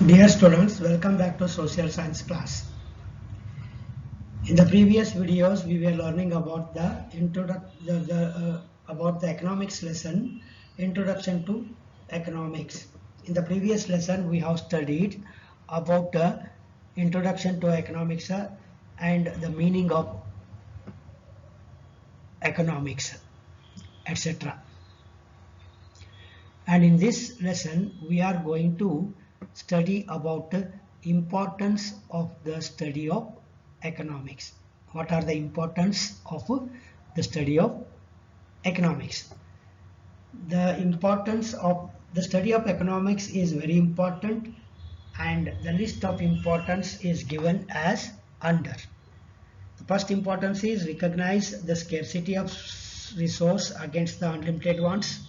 Dear students, welcome back to social science class. In the previous videos, we were learning about about the economics lesson, Introduction to Economics. In the previous lesson, we have studied about the Introduction to Economics and the meaning of economics, etc. And in this lesson, we are going to study about the importance of the study of economics. What are the importance of the study of economics? The importance of the study of economics is very important, and the list of importance is given as under. The first importance is recognize the scarcity of resource against the unlimited ones,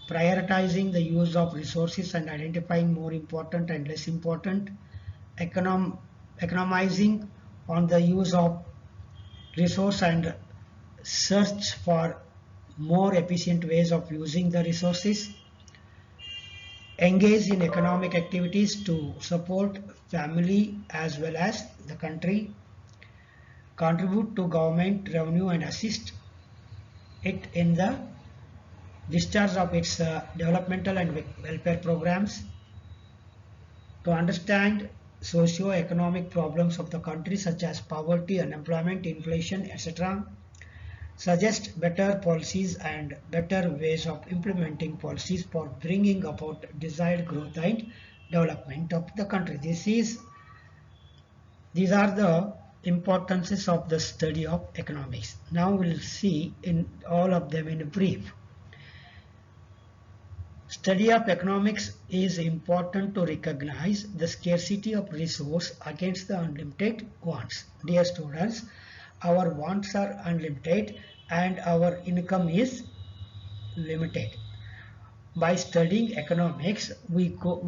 prioritizing the use of resources and identifying more important and less important, economizing on the use of resource and search for more efficient ways of using the resources, engage in economic activities to support family as well as the country, contribute to government revenue and assist it in the discharge of its developmental and welfare programs, to understand socio-economic problems of the country such as poverty, unemployment, inflation, etc., suggest better policies and better ways of implementing policies for bringing about desired growth and development of the country. These are the importances of the study of economics. Now we'll see in all of them in brief. Study of economics is important to recognize the scarcity of resource against the unlimited wants. Dear students, our wants are unlimited and our income is limited. By studying economics, we go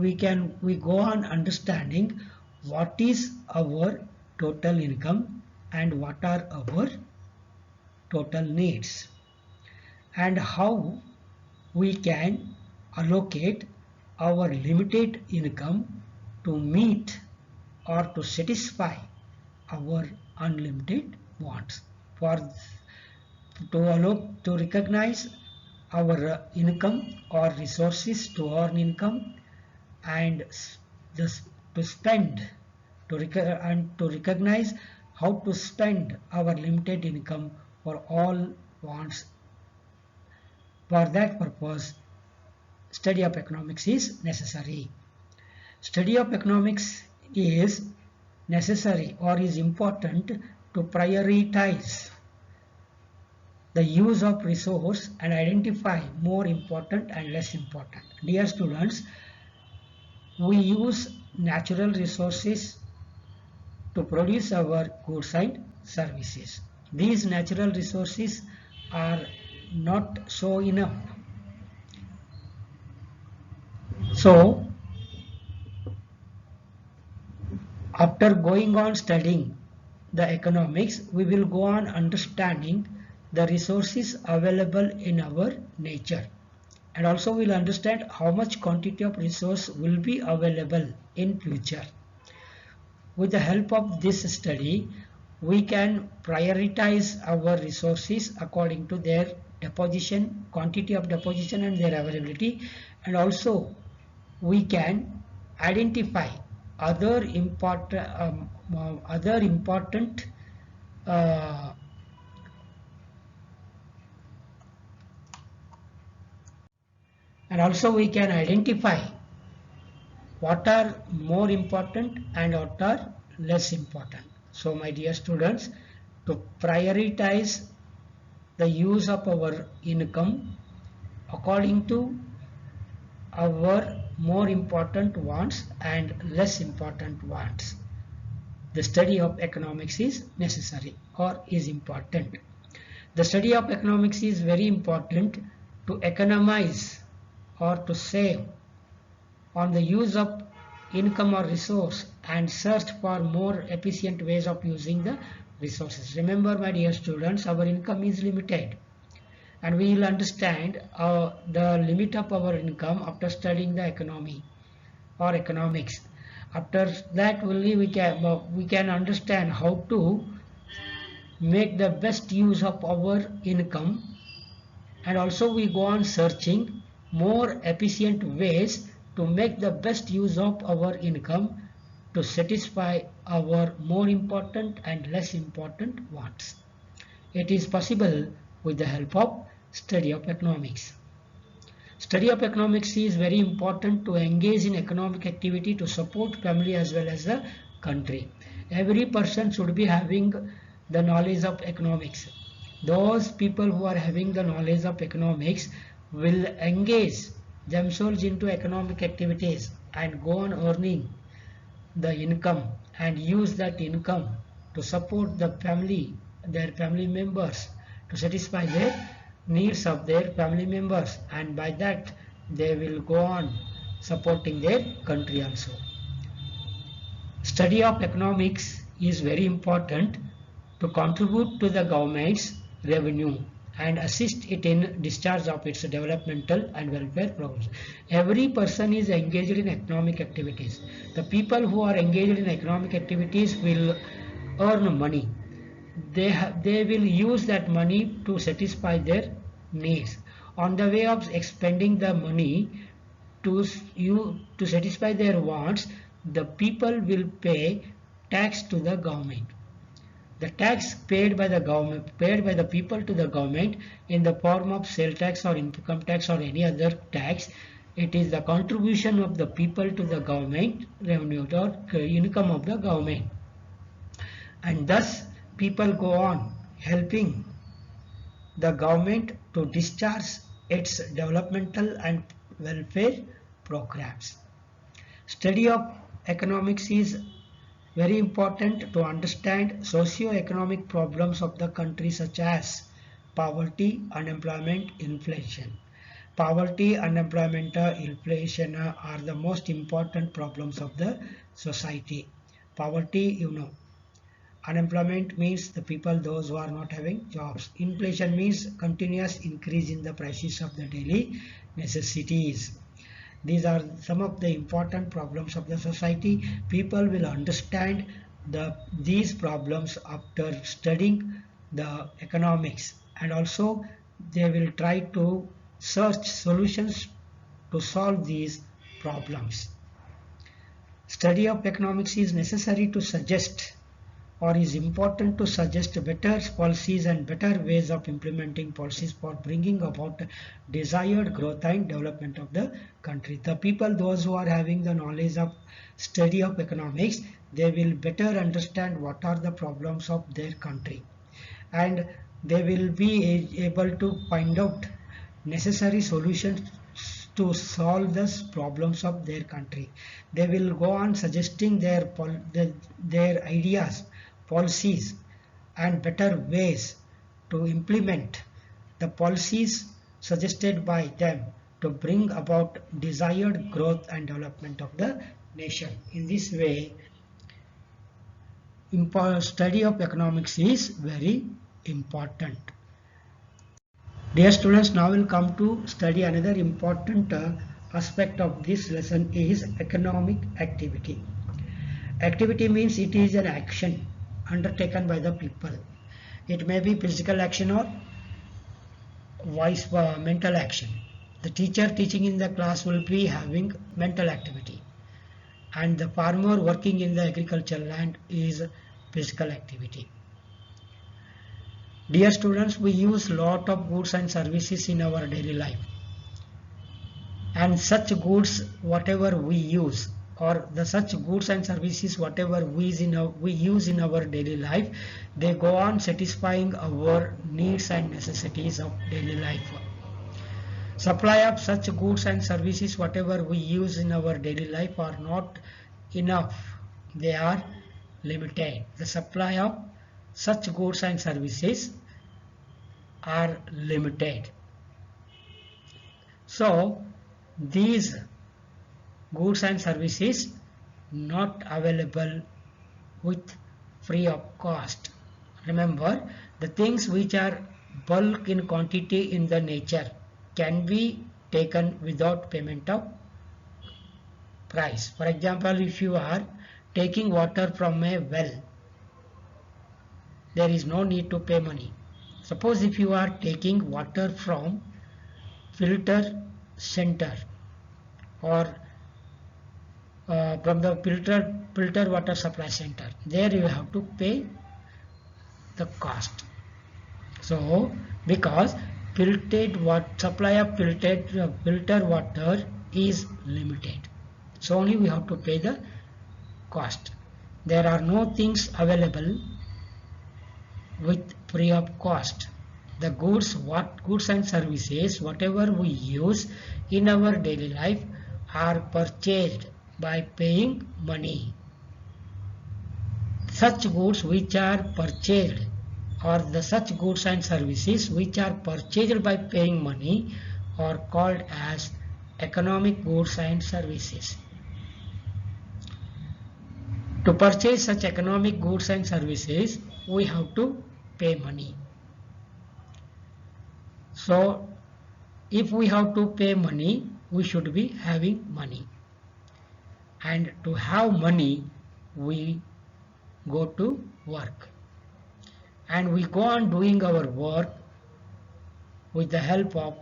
on understanding what is our total income and what are our total needs, and how we can allocate our limited income to meet or to satisfy our unlimited wants. To recognize our income or resources to earn income and to spend and to recognize how to spend our limited income for all wants. For that purpose, study of economics is necessary. Study of economics is necessary or is important to prioritize the use of resource and identify more important and less important. Dear students, we use natural resources to produce our goods and services. These natural resources are not so enough. So, after going on studying the economics, we will go on understanding the resources available in our nature, and also we'll understand how much quantity of resource will be available in future. With the help of this study, we can prioritize our resources according to their deposition, quantity of deposition and their availability, and also we can identify other important and also we can identify what are more important and what are less important. So my dear students, to prioritize the use of our income according to our more important wants and less important wants, the study of economics is necessary or is important. The study of economics is very important to economize or to save on the use of income or resource and search for more efficient ways of using the resources. Remember my dear students, our income is limited, and we will understand the limit of our income after studying the economy or economics. After that only we can understand how to make the best use of our income, and also we go on searching more efficient ways to make the best use of our income to satisfy our more important and less important wants. It is possible with the help of study of economics. Study of economics is very important to engage in economic activity to support family as well as the country. Every person should be having the knowledge of economics. Those people who are having the knowledge of economics will engage themselves into economic activities and go on earning the income and use that income to support the family, their family members, to satisfy their needs of their family members, and by that they will go on supporting their country also. Study of economics is very important to contribute to the government's revenue and assist it in discharge of its developmental and welfare programs. Every person is engaged in economic activities. The people who are engaged in economic activities will earn money. They will use that money to satisfy their needs. On the way of expending the money to satisfy their wants, the people will pay tax to the government. The tax paid by the government, paid by the people to the government in the form of sale tax or income tax or any other tax, it is the contribution of the people to the government revenue or income of the government. And thus people go on helping the government to discharge its developmental and welfare programs. Study of economics is very important to understand socio-economic problems of the country such as poverty, unemployment, inflation. Poverty, unemployment, inflation are the most important problems of the society. Poverty, you know. Unemployment means the people, those who are not having jobs. Inflation means continuous increase in the prices of the daily necessities. These are some of the important problems of the society. People will understand these problems after studying the economics, and also they will try to search solutions to solve these problems. Study of economics is necessary to suggest, or is important to suggest, better policies and better ways of implementing policies for bringing about desired growth and development of the country. The people, those who are having the knowledge of study of economics, they will better understand what are the problems of their country, and they will be able to find out necessary solutions to solve the problems of their country. They will go on suggesting their ideas, policies and better ways to implement the policies suggested by them to bring about desired growth and development of the nation. In this way, study of economics is very important. Dear students, now we'll come to study another important aspect of this lesson is economic activity. Activity means it is an action undertaken by the people. It may be physical action or mental action. The teacher teaching in the class will be having mental activity, and the farmer working in the agricultural land is physical activity. Dear students, we use lot of goods and services in our daily life, and such goods whatever we use, or the such goods and services whatever we use in our daily life, they go on satisfying our needs and necessities of daily life. Supply of such goods and services whatever we use in our daily life are not enough, they are limited. The supply of such goods and services are limited. So these goods and services not available with free of cost. Remember, the things which are bulk in quantity in the nature can be taken without payment of price. For example, if you are taking water from a well, there is no need to pay money. Suppose if you are taking water from filter center or from the filter water supply center, there you have to pay the cost. So because supply of filter water is limited, so only we have to pay the cost. There are no things available with free of cost. The goods and services whatever we use in our daily life are purchased by paying money. Such goods which are purchased, or such goods and services which are purchased by paying money, are called as economic goods and services. To purchase such economic goods and services, we have to pay money. So if we have to pay money, we should be having money. And to have money, we go to work. And we go on doing our work with the help of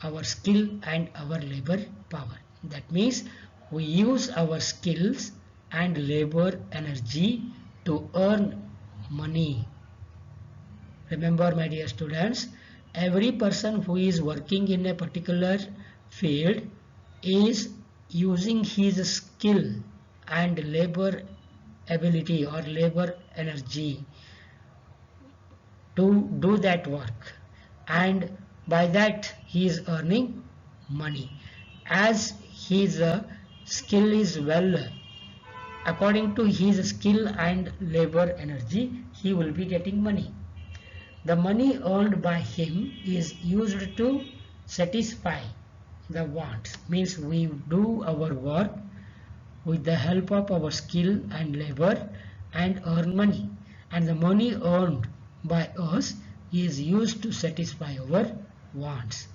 our skill and our labor power. That means we use our skills and labor energy to earn money. Remember, my dear students, every person who is working in a particular field is using his skill and labor ability or labor energy to do that work, and by that he is earning money. As his skill is well, according to his skill and labor energy, he will be getting money. The money earned by him is used to satisfy the wants. Means we do our work with the help of our skill and labor and earn money. And the money earned by us is used to satisfy our wants.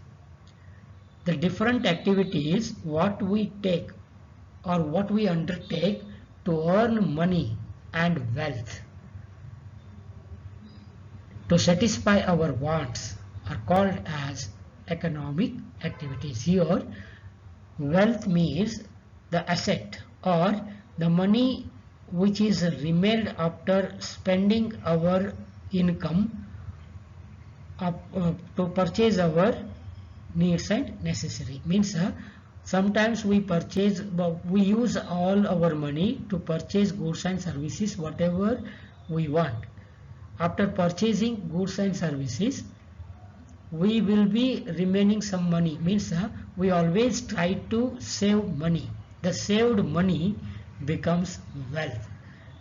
The different activities what we take or what we undertake to earn money and wealth, to satisfy our wants, are called as economic activities. Here, wealth means the asset or the money which is remained after spending our income to purchase our needs and necessary. Means sometimes we use all our money to purchase goods and services whatever we want. After purchasing goods and services, we will be remaining some money. Means we always try to save money. The saved money becomes wealth.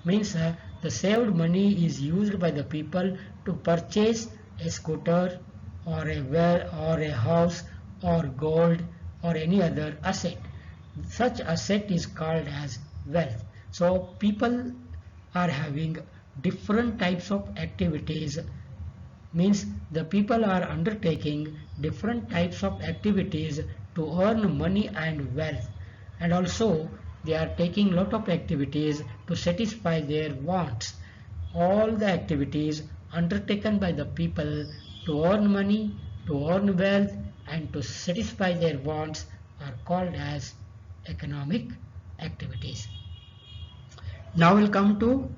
Means the saved money is used by the people to purchase a scooter or a well or a house or gold or any other asset. Such asset is called as wealth. So people are having different types of activities. Means the people are undertaking different types of activities to earn money and wealth, and also they are taking lot of activities to satisfy their wants. All the activities undertaken by the people to earn money, to earn wealth and to satisfy their wants are called as economic activities. Now we'll come to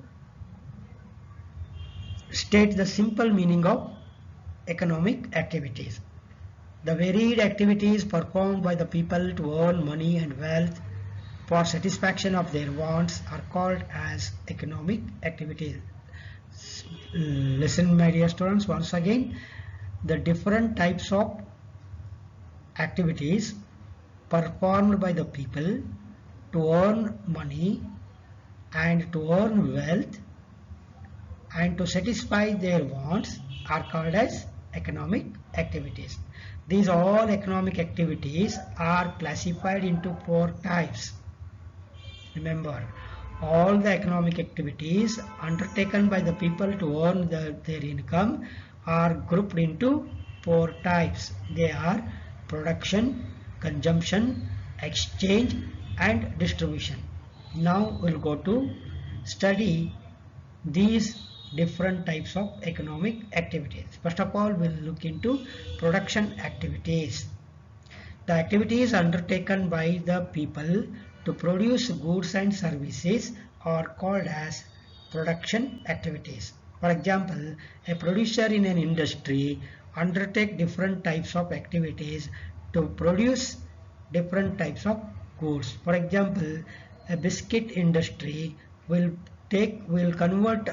state the simple meaning of economic activities. The varied activities performed by the people to earn money and wealth for satisfaction of their wants are called as economic activities. Listen, my dear students, once again. The different types of activities performed by the people to earn money and to earn wealth and to satisfy their wants are called as economic activities. These all economic activities are classified into 4 types. Remember, all the economic activities undertaken by the people to earn their income are grouped into 4 types. They are production, consumption, exchange and distribution. Now we'll go to study these different types of economic activities. First of all, we'll look into production activities. The activities undertaken by the people to produce goods and services are called as production activities. For example, a producer in an industry undertake different types of activities to produce different types of goods. For example, a biscuit industry will convert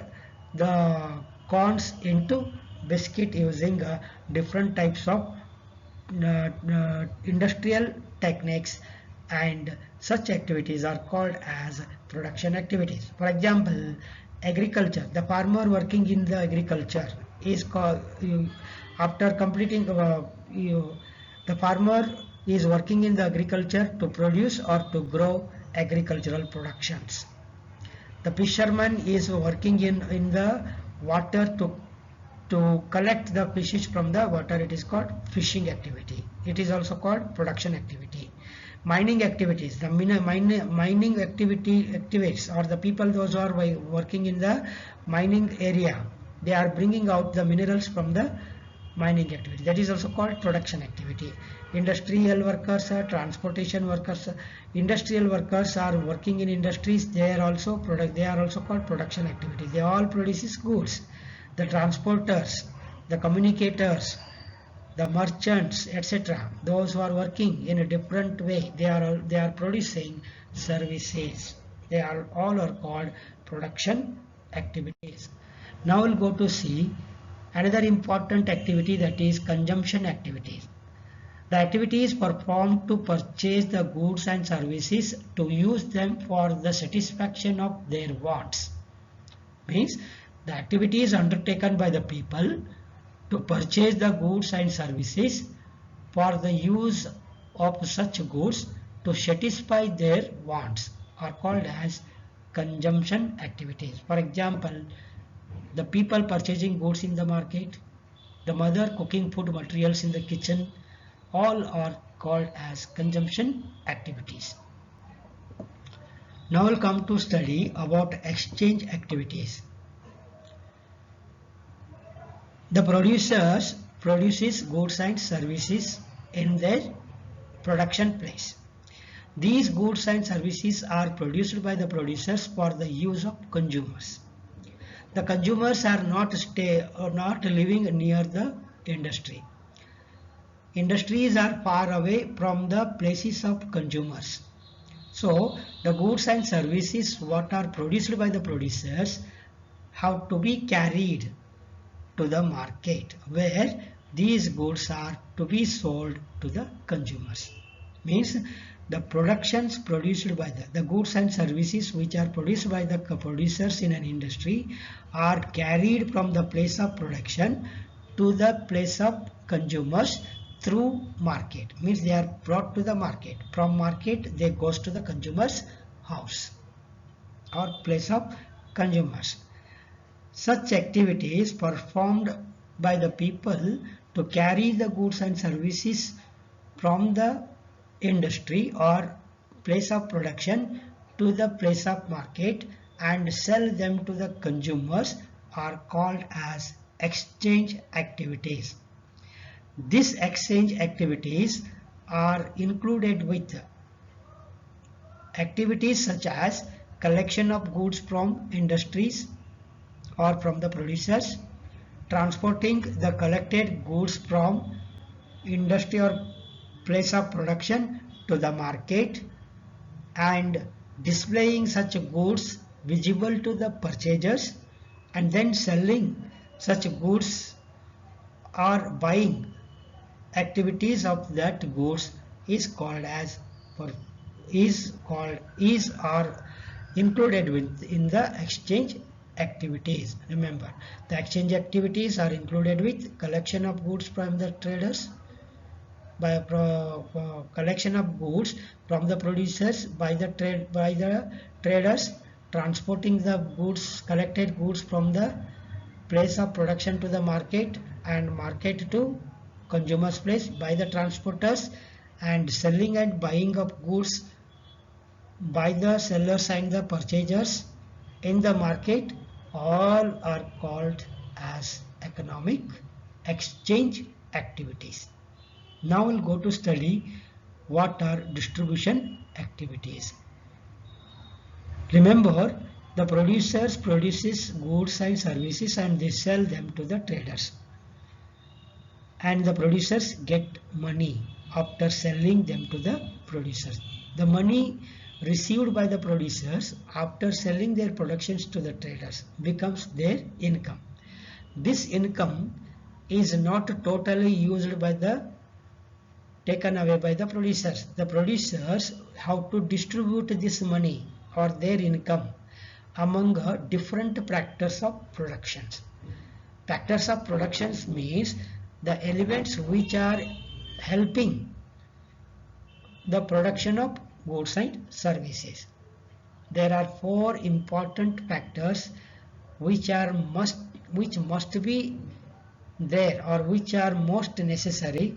the corns into biscuit using different types of industrial techniques, and such activities are called as production activities. For example, agriculture, the farmer working in the agriculture is called, after completing the farmer is working in the agriculture to produce or to grow agricultural productions. The fisherman is working in the water to collect the fishes from the water. It is called fishing activity. It is also called production activity. Mining activities, the mining activity activates, or the people those who are working in the mining area, they are bringing out the minerals from the mining activity. That is also called production activity. Industrial workers, transportation workers, industrial workers are working in industries. They are also called production activity. They all produces goods. The transporters, the communicators, the merchants, etc. Those who are working in a different way, they are producing services. They are all called production activities. Now we'll go to see another important activity, that is consumption activities. The activity is performed to purchase the goods and services to use them for the satisfaction of their wants. Means the activity is undertaken by the people to purchase the goods and services for the use of such goods to satisfy their wants are called as consumption activities. For example, the people purchasing goods in the market, the mother cooking food materials in the kitchen, all are called as consumption activities. Now we'll come to study about exchange activities. The producers produces goods and services in their production place. These goods and services are produced by the producers for the use of consumers. The consumers are not living near the industry. Industries are far away from the places of consumers. So the goods and services what are produced by the producers have to be carried to the market, where these goods are to be sold to the consumers. Means the productions produced by the goods and services which are produced by the producers in an industry are carried from the place of production to the place of consumers through market. Means they are brought to the market. From market they goes to the consumer's house or place of consumers. Such activities performed by the people to carry the goods and services from the industry or place of production to the place of market and sell them to the consumers are called as exchange activities. These exchange activities are included with activities such as collection of goods from industries or from the producers, transporting the collected goods from industry or place of production to the market, and displaying such goods visible to the purchasers, and then selling such goods or buying activities of that goods is called as included in the exchange activities. Remember, the exchange activities are included with collection of goods from the traders, by collection of goods from the producers by the traders, transporting the goods, collected goods from the place of production to the market and market to consumers place by the transporters, and selling and buying of goods by the sellers and the purchasers in the market, all are called as economic exchange activities. Now we'll go to study what are distribution activities. Remember, the producers produces goods and services and they sell them to the traders. And the producers get money after selling them to the producers. The money received by the producers after selling their productions to the traders becomes their income. This income is not totally used by the taken away by the producers. The producers have to distribute this money or their income among different factors of productions. Factors of productions means the elements which are helping the production of goods and services. There are four important factors which must be there or which are most necessary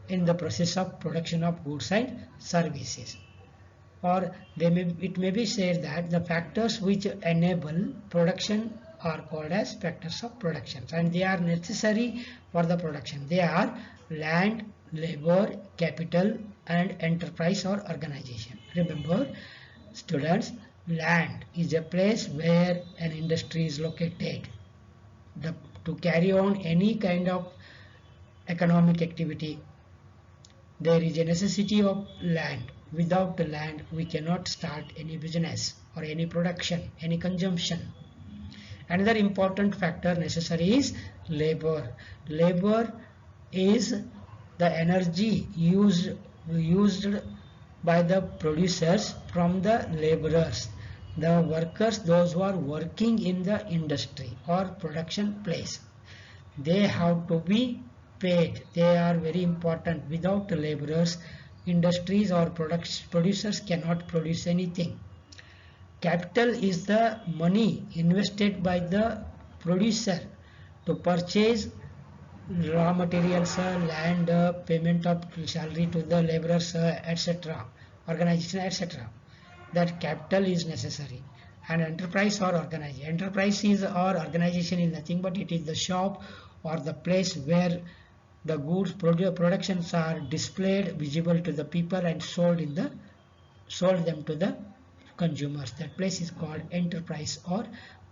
in the process of production of goods and services. Or it may be said that the factors which enable production are called as factors of production, and they are necessary for the production. They are land, labor, capital, and enterprise or organization. Remember, students, land is a place where an industry is located. To carry on any kind of economic activity, there is a necessity of land. Without the land, we cannot start any business or any production, any consumption. Another important factor necessary is labor. Labor is the energy used by the producers from the laborers. The workers, those who are working in the industry or production place, they have to be paid. They are very important. Without laborers, industries or producers cannot produce anything. Capital is the money invested by the producer to purchase raw materials, land, payment of salary to the laborers, etc., organization, etc. That capital is necessary. And enterprise or organization. Enterprise is or organization is nothing but it is the shop or the place where the goods productions are displayed, visible to the people and sold them to the consumers. That place is called enterprise or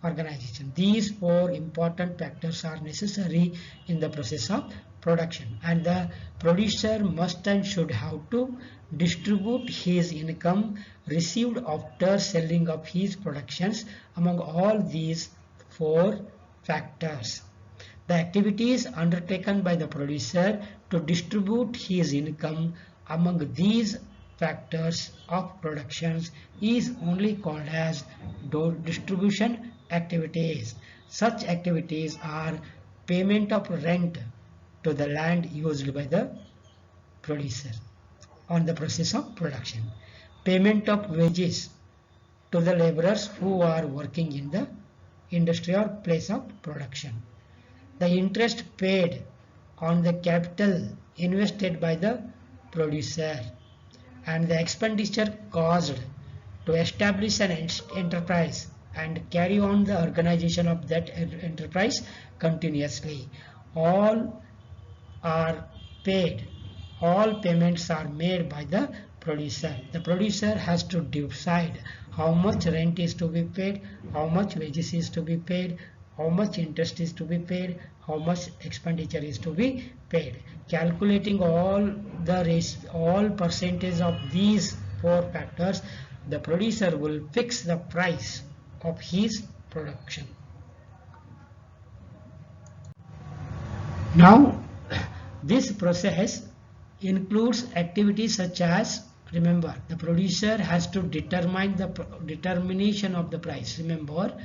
organization. These four important factors are necessary in the process of production, and the producer must and should have to distribute his income received after selling of his productions among all these four factors. The activities undertaken by the producer to distribute his income among these factors of productions is only called as distribution activities. Such activities are payment of rent to the land used by the producer on the process of production, payment of wages to the laborers who are working in the industry or place of production, the interest paid on the capital invested by the producer, and the expenditure caused to establish an enterprise and carry on the organization of that enterprise continuously. All are paid. All payments are made by the producer. The producer has to decide how much rent is to be paid, how much wages is to be paid, how much interest is to be paid, how much expenditure is to be paid. Calculating all percentage of these four factors, the producer will fix the price of his production. Now, this process includes activities such as, remember, the producer has to determine the determination of the price. Remember,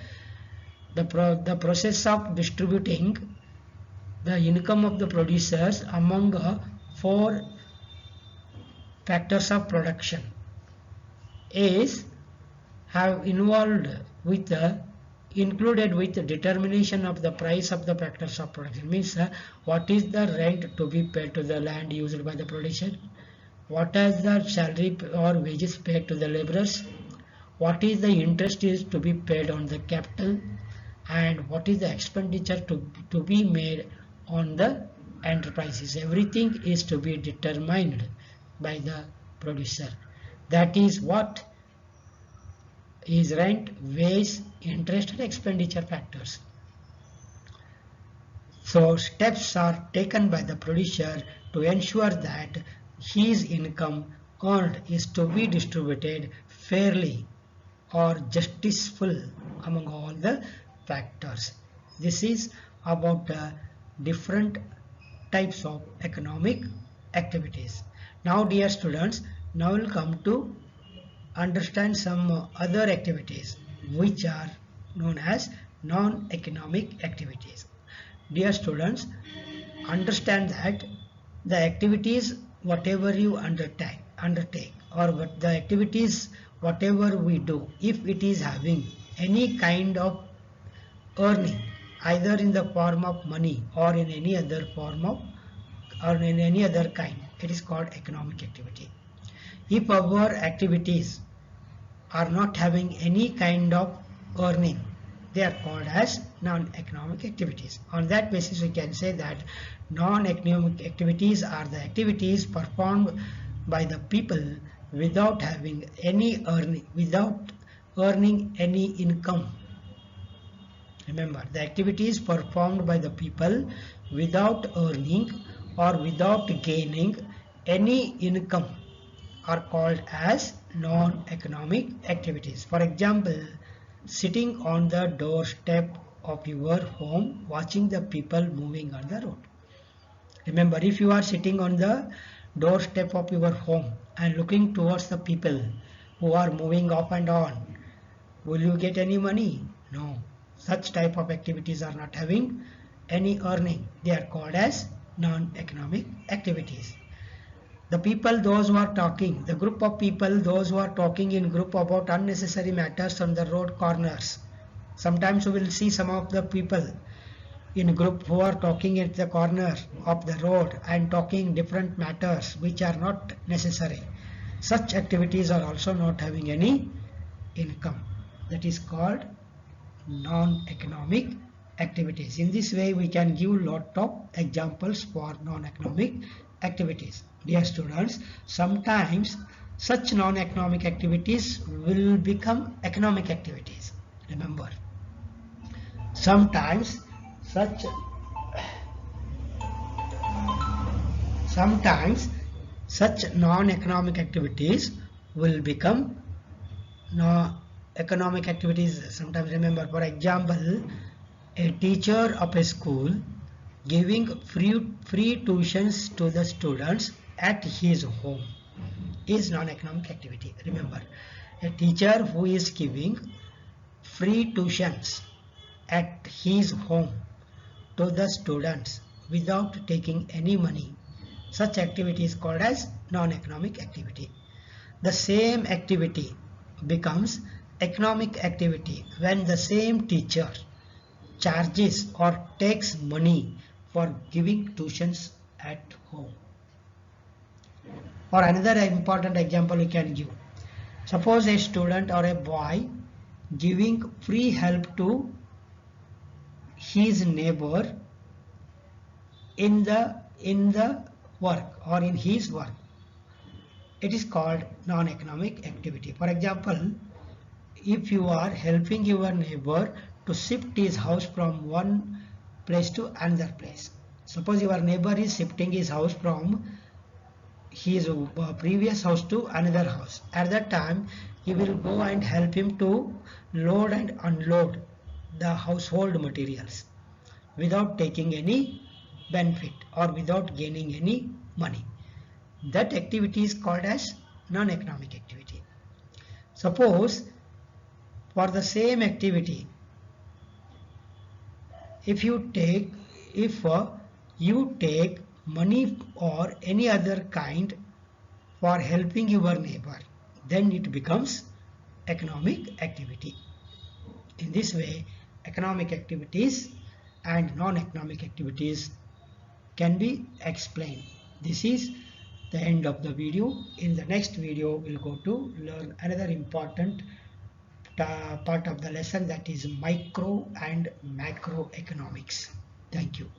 the process of distributing the income of the producers among four factors of production is included with the determination of the price of the factors of production. Means what is the rent to be paid to the land used by the producer, what is the salary or wages paid to the laborers, what is the interest is to be paid on the capital, and what is the expenditure to be made on the enterprises. Everything is to be determined by the producer. That is what is rent, wage, interest and expenditure factors. So steps are taken by the producer to ensure that his income earned is to be distributed fairly or justiceful among all the factors. This is about the different types of economic activities. Now dear students, now we'll come to understand some other activities which are known as non-economic activities. Dear students, understand that the activities whatever you undertake or what the activities whatever we do, if it is having any kind of earning either in the form of money or in any other form of or in any other kind, it is called economic activity. If our activities are not having any kind of earning, they are called as non-economic activities. On that basis we can say that non-economic activities are the activities performed by the people without having any earning, without earning any income. Remember, the activities performed by the people without earning or without gaining any income are called as non-economic activities. For example, sitting on the doorstep of your home watching the people moving on the road. Remember, if you are sitting on the doorstep of your home and looking towards the people who are moving up and on, will you get any money? No. Such type of activities are not having any earning. They are called as non-economic activities. The people, those who are talking, the group of people, those who are talking in group about unnecessary matters on the road corners. Sometimes you will see some of the people in group who are talking at the corner of the road and talking different matters which are not necessary. Such activities are also not having any income. That is called non-economic activities. In this way we can give lot of examples for non-economic activities. Dear students, sometimes such non-economic activities will become economic activities. Remember, sometimes such non-economic activities will become economic activities. Sometimes, remember, for example, a teacher of a school giving free tuitions to the students at his home is non-economic activity. Remember, a teacher who is giving free tuitions at his home to the students without taking any money, such activity is called as non-economic activity. The same activity becomes economic activity when the same teacher charges or takes money for giving tuitions at home. Or another important example we can give. Suppose a student or a boy giving free help to his neighbor in the work or in his work. It is called non-economic activity. For example, if you are helping your neighbor to shift his house from one place to another place. Suppose your neighbor is shifting his house from his previous house to another house. At that time, you will go and help him to load and unload the household materials without taking any benefit or without gaining any money. That activity is called as non-economic activity. Suppose for the same activity, if you take money or any other kind for helping your neighbor, then it becomes economic activity. In this way, economic activities and non-economic activities can be explained. This is the end of the video. In the next video, we'll go to learn another important part of the lesson, that is micro and macroeconomics. Thank you.